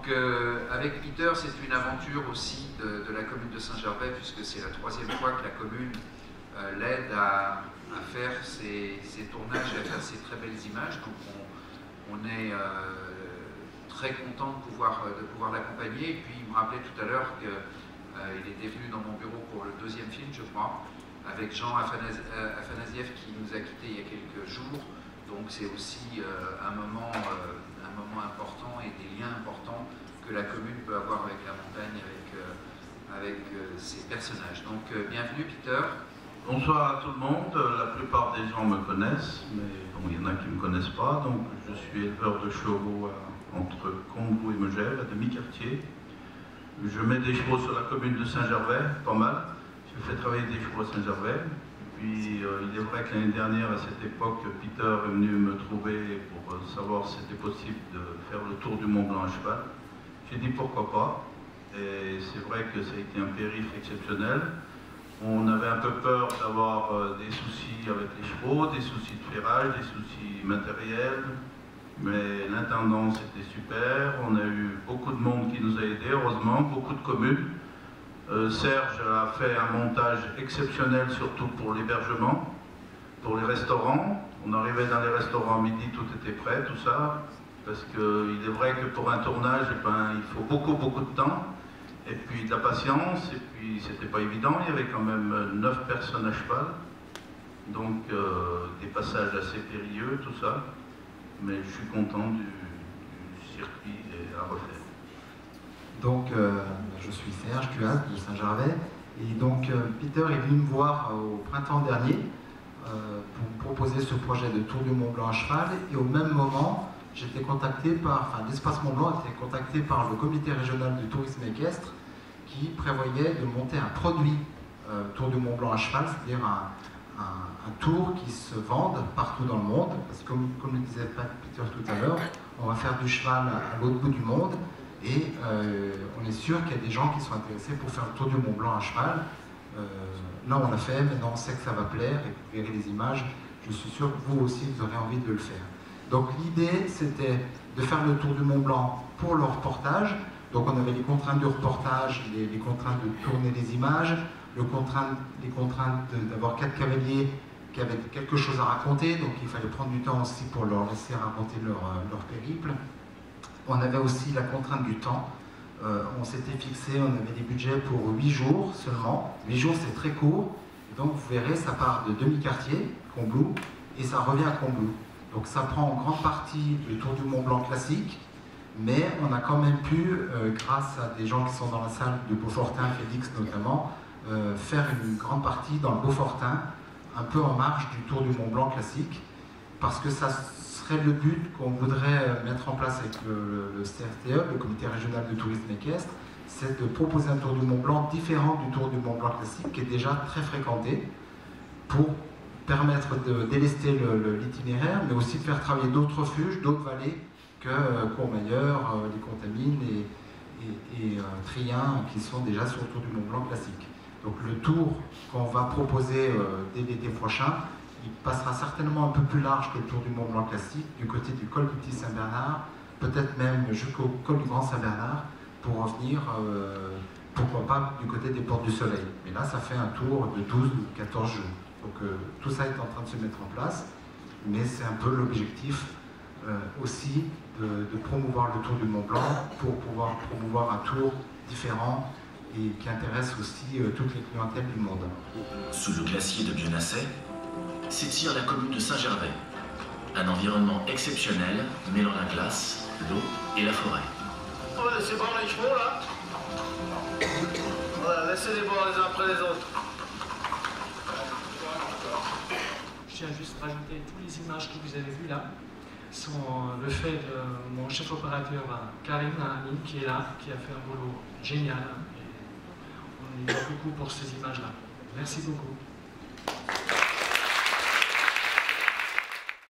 Donc avec Peter, c'est une aventure aussi de la commune de Saint-Gervais, puisque c'est la 3e fois que la commune l'aide à faire ses tournages et à faire ces très belles images. Donc on est très content de pouvoir l'accompagner. Et puis il me rappelait tout à l'heure qu'il était venu dans mon bureau pour le 2e film, je crois, avec Jean Afanasiev qui nous a quittés il y a quelques jours. Donc c'est aussi un moment important et des liens importants que la commune peut avoir avec la montagne, avec ses personnages. Donc bienvenue Peter. Bonsoir à tout le monde. La plupart des gens me connaissent, mais bon, il y en a qui ne me connaissent pas. Donc je suis éleveur de chevaux entre Combloux et Megève, à demi-quartier. Je mets des chevaux sur la commune de Saint-Gervais, pas mal. Je fais travailler des chevaux à Saint-Gervais. Puis il est vrai que l'année dernière, à cette époque, Peter est venu me trouver pour savoir si c'était possible de faire le tour du Mont Blanc à cheval. J'ai dit pourquoi pas. Et c'est vrai que ça a été un périph' exceptionnel. On avait un peu peur d'avoir des soucis avec les chevaux, des soucis de ferrage, des soucis matériels. Mais l'intendance était super. On a eu beaucoup de monde qui nous a aidés, heureusement, beaucoup de communes. Serge a fait un montage exceptionnel, surtout pour l'hébergement, pour les restaurants. On arrivait dans les restaurants à midi, tout était prêt, tout ça, parce qu'il est vrai que pour un tournage, eh ben, il faut beaucoup de temps, et puis de la patience, et puis c'était pas évident, il y avait quand même 9 personnes à cheval, donc des passages assez périlleux, tout ça, mais je suis content du circuit à refaire. Donc, je suis Serge Cuas de Saint-Gervais, et donc Peter est venu me voir au printemps dernier pour me proposer ce projet de Tour du Mont Blanc à cheval, et au même moment, j'étais contacté par, l'Espace Mont Blanc était contacté par le comité régional du tourisme équestre qui prévoyait de monter un produit Tour du Mont Blanc à cheval, c'est-à-dire un tour qui se vende partout dans le monde, parce que comme le disait Peter tout à l'heure, on va faire du cheval à l'autre bout du monde. Et on est sûr qu'il y a des gens qui sont intéressés pour faire le tour du Mont Blanc à cheval. Là, on l'a fait, maintenant on sait que ça va plaire, et vous verrez les images. Je suis sûr que vous aussi, vous aurez envie de le faire. Donc l'idée, c'était de faire le tour du Mont Blanc pour le reportage. Donc on avait les contraintes du reportage, les contraintes de tourner les images, les contraintes d'avoir 4 cavaliers qui avaient quelque chose à raconter. Donc il fallait prendre du temps aussi pour leur laisser raconter leur périple. On avait aussi la contrainte du temps. On s'était fixé, on avait des budgets pour 8 jours seulement. 8 jours, c'est très court. Et donc, vous verrez, ça part de demi-quartier, Combloux, et ça revient à Combloux. Donc, ça prend en grande partie le Tour du Mont Blanc classique, mais on a quand même pu, grâce à des gens qui sont dans la salle de Beaufortin, Félix notamment, faire une grande partie dans le Beaufortin, un peu en marge du Tour du Mont Blanc classique, parce que ça serait le but qu'on voudrait mettre en place avec le CRTE, le Comité Régional de Tourisme Équestre, c'est de proposer un Tour du Mont Blanc différent du Tour du Mont Blanc classique, qui est déjà très fréquenté, pour permettre de délester l'itinéraire, mais aussi de faire travailler d'autres refuges, d'autres vallées que Courmayeur, les Contamines et Trien, qui sont déjà sur le Tour du Mont Blanc classique. Donc le tour qu'on va proposer dès l'été prochain, il passera certainement un peu plus large que le Tour du Mont Blanc classique, du côté du col du Petit Saint-Bernard, peut-être même jusqu'au col du Grand Saint-Bernard, pour revenir, pourquoi pas, du côté des Portes du Soleil. Mais là, ça fait un tour de 12 ou 14 jours. Donc tout ça est en train de se mettre en place, mais c'est un peu l'objectif aussi de promouvoir le Tour du Mont Blanc pour pouvoir promouvoir un tour différent et qui intéresse aussi toutes les clientèles du monde. Sous le glacier de Bionasset, s'étire la commune de Saint-Gervais. Un environnement exceptionnel mêlant la glace, l'eau et la forêt. On va laisser boire les chevaux là. Voilà, laissez-les boire les uns après les autres. Je tiens juste à rajouter toutes les images que vous avez vues là sont le fait de mon chef opérateur Karim Nahami qui est là, qui a fait un boulot génial. Et on y va beaucoup pour ces images là. Merci beaucoup.